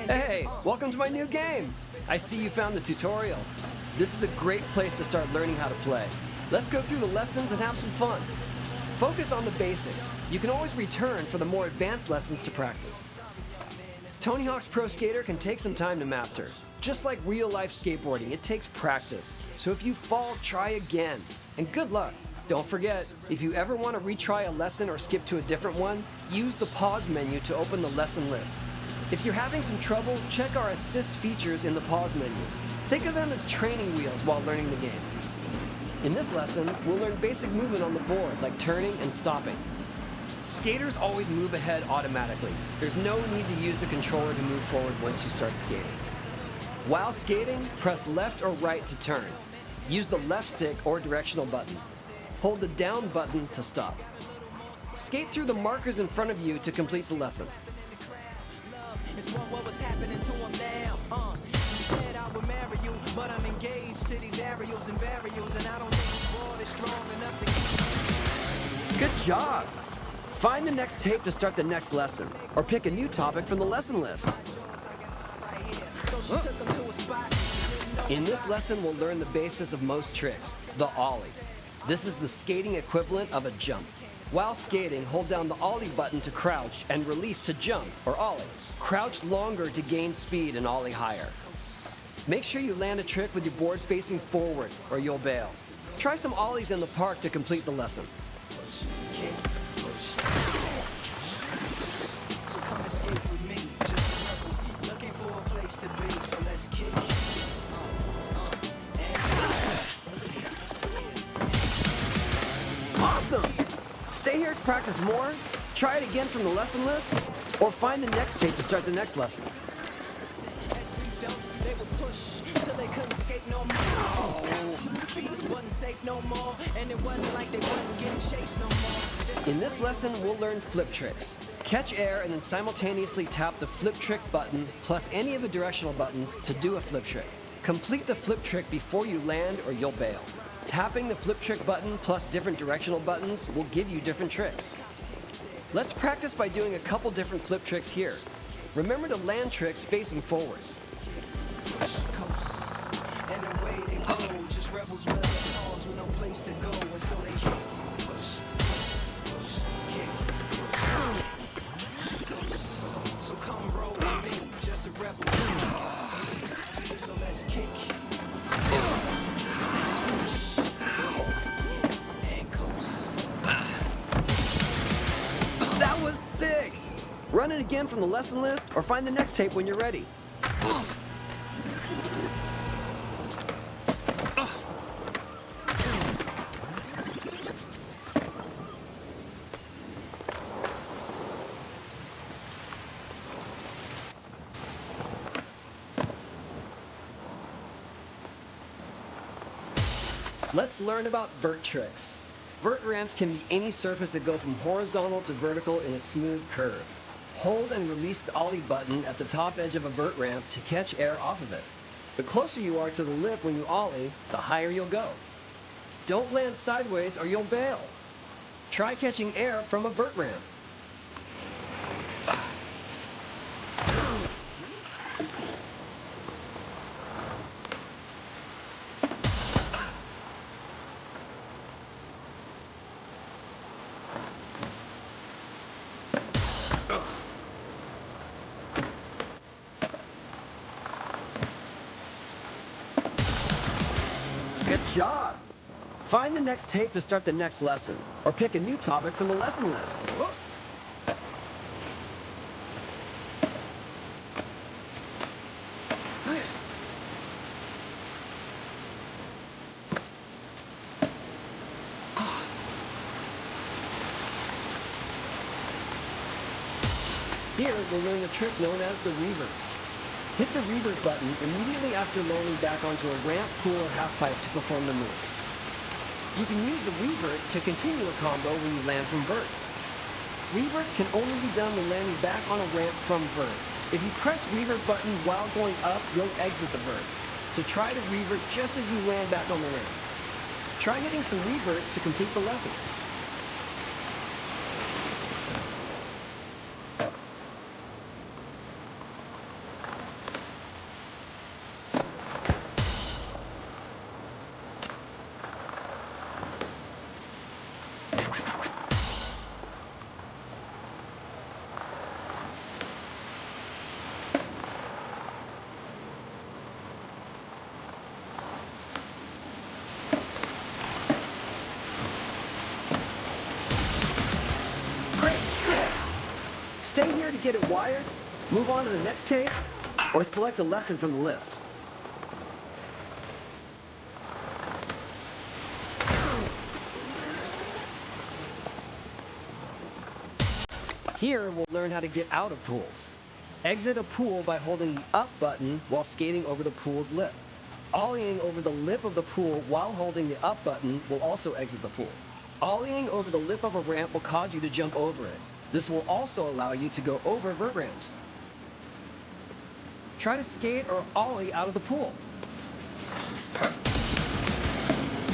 Hey, welcome to my new game. I see you found the tutorial. This is a great place to start learning how to play. Let's go through the lessons and have some fun. Focus on the basics. You can always return for the more advanced lessons to practice. Tony Hawk's Pro Skater can take some time to master. Just like real-life skateboarding, it takes practice. So if you fall, try again. And good luck. Don't forget, if you ever want to retry a lesson or skip to a different one, use the pause menu to open the lesson list. If you're having some trouble, check our assist features in the pause menu. Think of them as training wheels while learning the game. In this lesson, we'll learn basic movement on the board, like turning and stopping. Skaters always move ahead automatically. There's no need to use the controller to move forward once you start skating. While skating, press left or right to turn. Use the left stick or directional button. Hold the down button to stop. Skate through the markers in front of you to complete the lesson. What was happening to him now? He said I would marry you, but I'm engaged to these aerials and burials, and I don't think this board is strong enough to. Good job! Find the next tape to start the next lesson, or pick a new topic from the lesson list. In this lesson, we'll learn the basis of most tricks, the ollie. This is the skating equivalent of a jump. While skating, hold down the ollie button to crouch and release to jump, or ollie. Crouch longer to gain speed and ollie higher. Make sure you land a trick with your board facing forward, or you'll bail. Try some ollies in the park to complete the lesson. So come and skate with me, just a rebel, looking for a place to be, so let's kick. Awesome! Stay here to practice more, try it again from the lesson list, or find the next tape to start the next lesson. They would push till they couldn't skate no more. Beats wasn't safe no more, and it wasn't like they wasn't getting chased no more. In this lesson, we'll learn flip tricks. Catch air and then simultaneously tap the flip trick button plus any of the directional buttons to do a flip trick. Complete the flip trick before you land or you'll bail. Tapping the flip trick button plus different directional buttons will give you different tricks. Let's practice by doing a couple different flip tricks here. Remember to land tricks facing forward. And the way they go, just rebels with their cause with no place to go, and so they kick, push, kick, so come roll with me, just a rebel. So let's kick. And coast. That was sick! Run it again from the lesson list or find the next tape when you're ready. Let's learn about vert tricks. Vert ramps can be any surface that go from horizontal to vertical in a smooth curve. Hold and release the ollie button at the top edge of a vert ramp to catch air off of it. The closer you are to the lip when you ollie, the higher you'll go. Don't land sideways or you'll bail. Try catching air from a vert ramp. Good job! Find the next tape to start the next lesson, or pick a new topic from the lesson list. Here, we'll learn a trick known as the revert. Hit the revert button immediately after landing back onto a ramp, pool, or half pipe to perform the move. You can use the revert to continue a combo when you land from vert. Reverts can only be done when landing back on a ramp from vert. If you press revert button while going up, you'll exit the vert. So try to revert just as you land back on the ramp. Try hitting some reverts to complete the lesson. get it wired, move on to the next tape, or select a lesson from the list. Here, we'll learn how to get out of pools. Exit a pool by holding the up button while skating over the pool's lip. Ollieing over the lip of the pool while holding the up button will also exit the pool. Ollieing over the lip of a ramp will cause you to jump over it. This will also allow you to go over vert ramps. Try to skate or ollie out of the pool.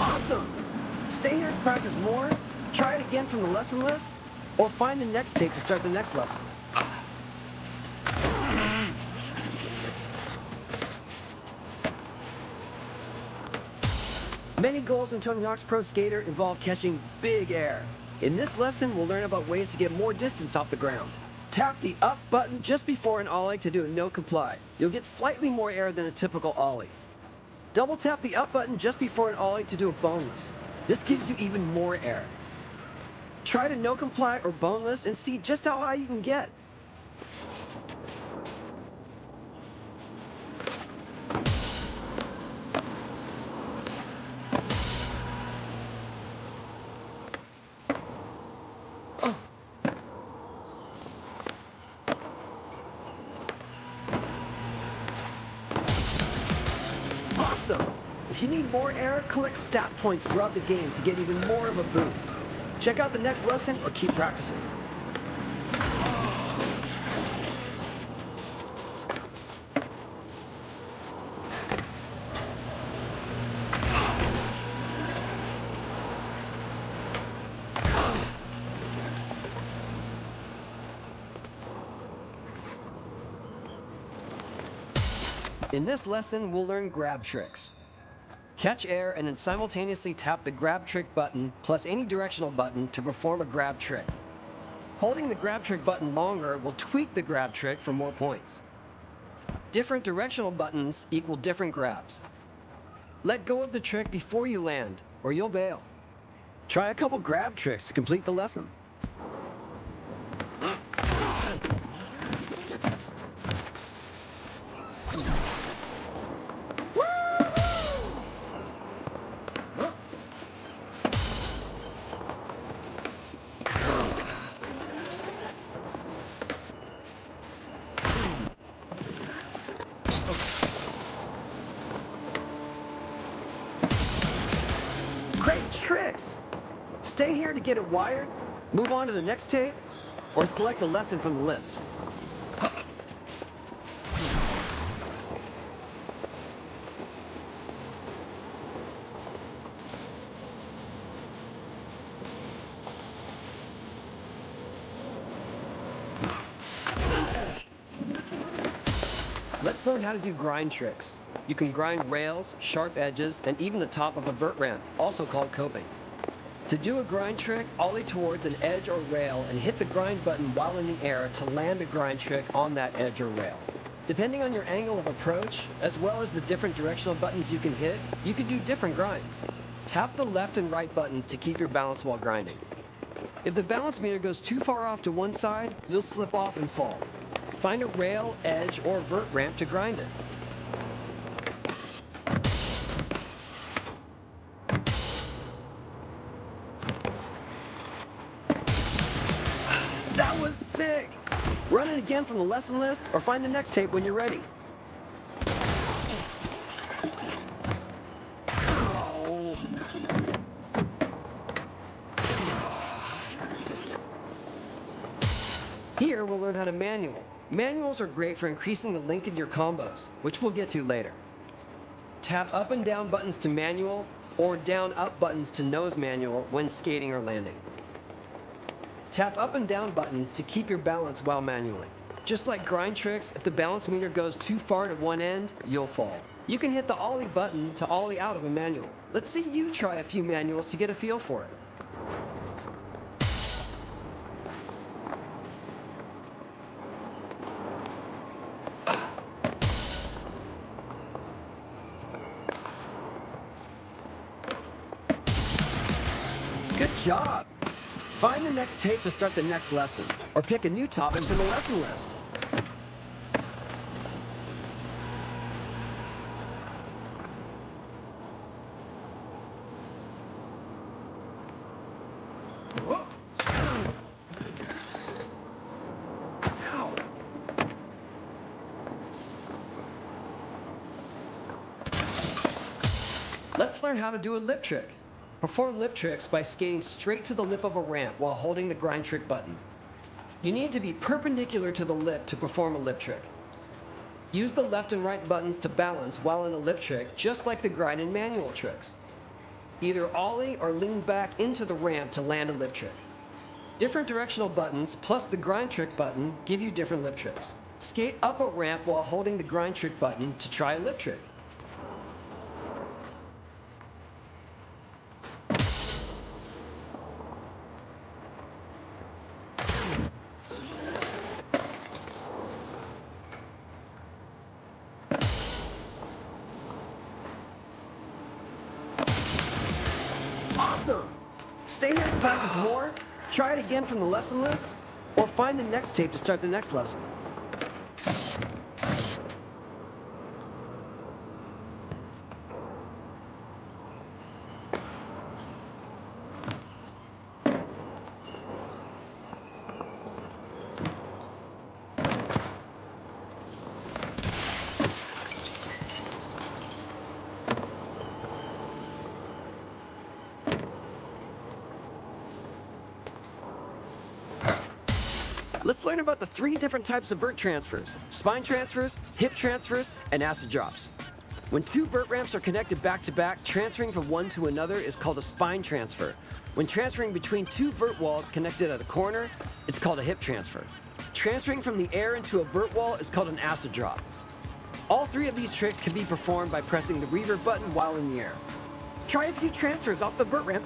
Awesome! Stay here to practice more, try it again from the lesson list, or find the next tape to start the next lesson. Many goals in Tony Hawk's Pro Skater involve catching big air. In this lesson, we'll learn about ways to get more distance off the ground. Tap the up button just before an ollie to do a no comply. You'll get slightly more air than a typical ollie. Double tap the up button just before an ollie to do a boneless. This gives you even more air. Try to no comply or boneless and see just how high you can get. Awesome! If you need more air, collect stat points throughout the game to get even more of a boost. Check out the next lesson or keep practicing. In this lesson, we'll learn grab tricks. Catch air and then simultaneously tap the grab trick button plus any directional button to perform a grab trick. Holding the grab trick button longer will tweak the grab trick for more points. Different directional buttons equal different grabs. Let go of the trick before you land, or you'll bail. Try a couple grab tricks to complete the lesson. Great tricks! Stay here to get it wired, move on to the next tape, or select a lesson from the list. Let's learn how to do grind tricks. You can grind rails, sharp edges, and even the top of a vert ramp, also called coping. To do a grind trick, ollie towards an edge or rail and hit the grind button while in the air to land a grind trick on that edge or rail. Depending on your angle of approach, as well as the different directional buttons you can hit, you can do different grinds. Tap the left and right buttons to keep your balance while grinding. If the balance meter goes too far off to one side, you'll slip off and fall. Find a rail, edge, or vert ramp to grind it. That was sick! Run it again from the lesson list or find the next tape when you're ready. Here we'll learn how to manual. Manuals are great for increasing the length of your combos, which we'll get to later. Tap up and down buttons to manual, or down up buttons to nose manual when skating or landing. Tap up and down buttons to keep your balance while manualing. Just like grind tricks, if the balance meter goes too far to one end, you'll fall. You can hit the ollie button to ollie out of a manual. Let's see you try a few manuals to get a feel for it. Good job! Find the next tape to start the next lesson, or pick a new topic from the lesson list. Let's learn how to do a lip trick. Perform lip tricks by skating straight to the lip of a ramp while holding the grind trick button. You need to be perpendicular to the lip to perform a lip trick. Use the left and right buttons to balance while in a lip trick, just like the grind and manual tricks. Either ollie or lean back into the ramp to land a lip trick. Different directional buttons plus the grind trick button give you different lip tricks. Skate up a ramp while holding the grind trick button to try a lip trick. Awesome! Stay here to practice more, try it again from the lesson list, or find the next tape to start the next lesson. Let's learn about the 3 different types of vert transfers: spine transfers, hip transfers, and acid drops. When 2 vert ramps are connected back to back, transferring from one to another is called a spine transfer. When transferring between 2 vert walls connected at a corner, it's called a hip transfer. Transferring from the air into a vert wall is called an acid drop. All 3 of these tricks can be performed by pressing the revert button while in the air. Try a few transfers off the vert ramp.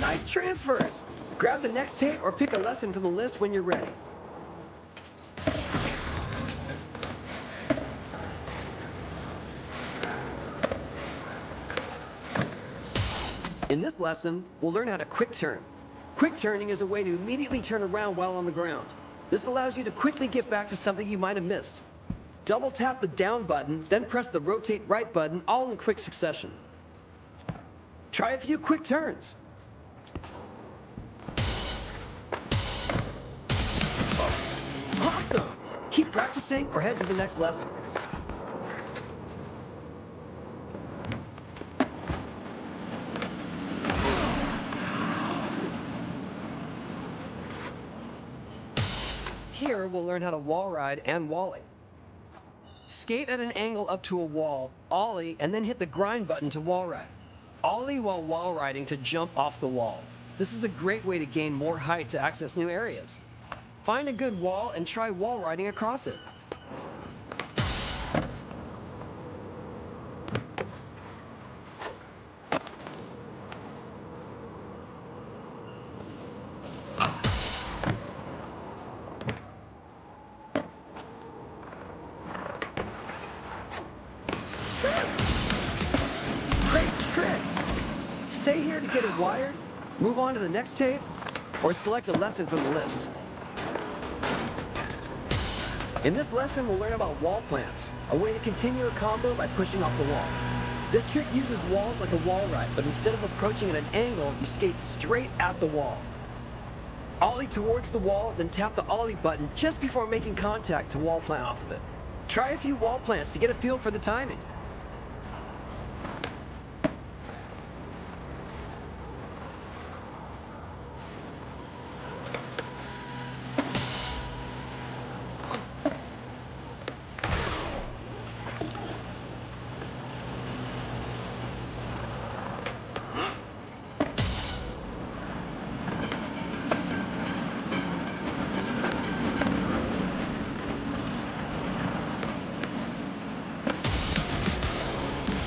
Nice transfers! Grab the next tape or pick a lesson from the list when you're ready. In this lesson, we'll learn how to quick turn. Quick turning is a way to immediately turn around while on the ground. This allows you to quickly get back to something you might have missed. Double tap the down button, then press the rotate right button, all in quick succession. Try a few quick turns. Awesome! Keep practicing or head to the next lesson. Here we'll learn how to wall ride and wallie. Skate at an angle up to a wall, ollie, and then hit the grind button to wall ride. Ollie while wall riding to jump off the wall. This is a great way to gain more height to access new areas. Find a good wall and try wall riding across it. Great tricks! Stay here to get it wired, move on to the next tape, or select a lesson from the list. In this lesson, we'll learn about wall plants, a way to continue a combo by pushing off the wall. This trick uses walls like a wall ride, but instead of approaching at an angle, you skate straight at the wall. Ollie towards the wall, then tap the ollie button just before making contact to wall plant off of it. Try a few wall plants to get a feel for the timing.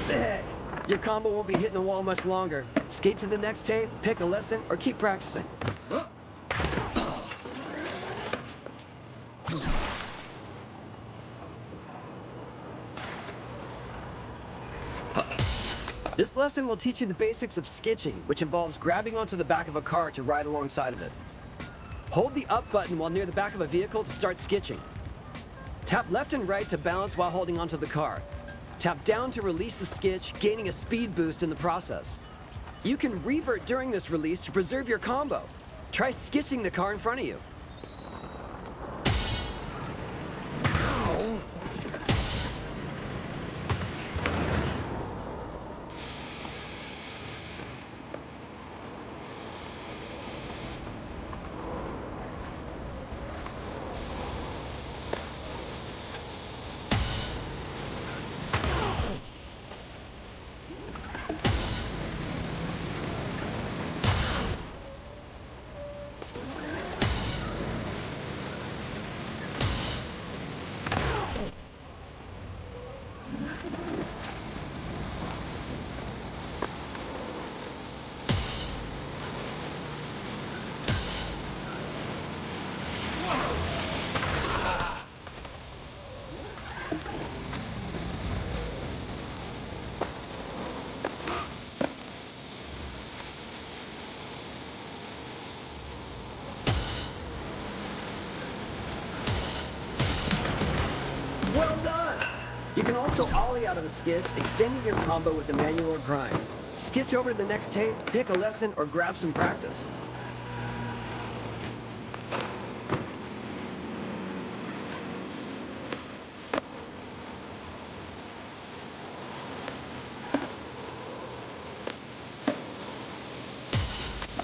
Sick! Your combo won't be hitting the wall much longer. Skate to the next tape, pick a lesson, or keep practicing. This lesson will teach you the basics of skitching, which involves grabbing onto the back of a car to ride alongside of it. Hold the up button while near the back of a vehicle to start skitching. Tap left and right to balance while holding onto the car. Tap down to release the skitch, gaining a speed boost in the process. You can revert during this release to preserve your combo. Try skitching the car in front of you. Well done! You can also ollie out of the skitch, extending your combo with the manual or grind. Skitch over to the next tape, pick a lesson, or grab some practice.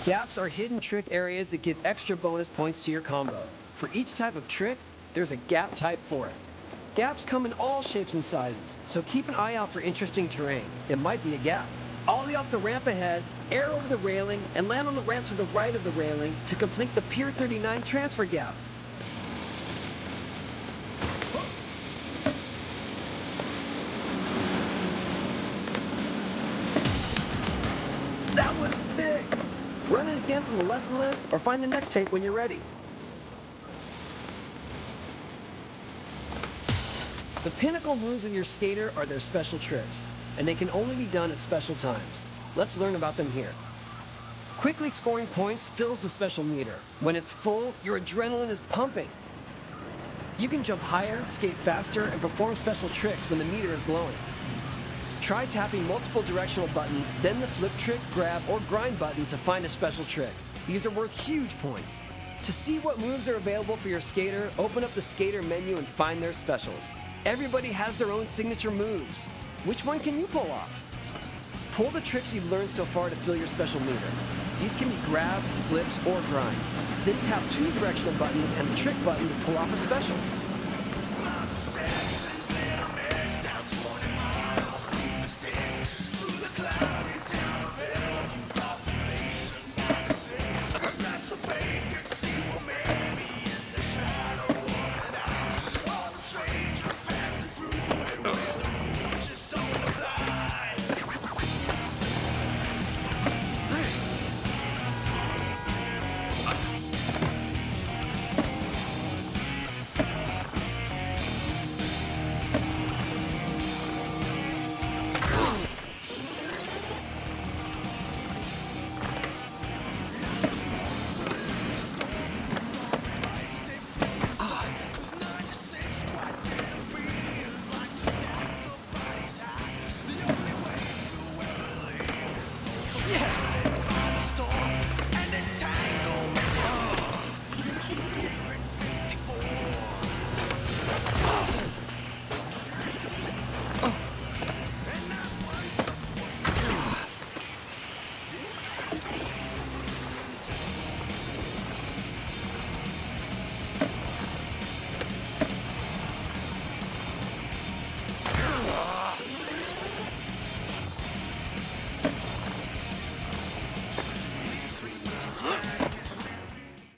Gaps are hidden trick areas that give extra bonus points to your combo. For each type of trick, there's a gap type for it. Gaps come in all shapes and sizes, so keep an eye out for interesting terrain. It might be a gap. Ollie off the ramp ahead, air over the railing, and land on the ramp to the right of the railing to complete the Pier 39 transfer gap. That was sick! Run it again from the lesson list, or find the next tape when you're ready. The pinnacle moves of your skater are their special tricks, and they can only be done at special times. Let's learn about them here. Quickly scoring points fills the special meter. When it's full, your adrenaline is pumping. You can jump higher, skate faster, and perform special tricks when the meter is glowing. Try tapping multiple directional buttons, then the flip trick, grab, or grind button to find a special trick. These are worth huge points. To see what moves are available for your skater, open up the skater menu and find their specials. Everybody has their own signature moves. Which one can you pull off? Pull the tricks you've learned so far to fill your special meter. These can be grabs, flips, or grinds. Then tap two directional buttons and the trick button to pull off a special.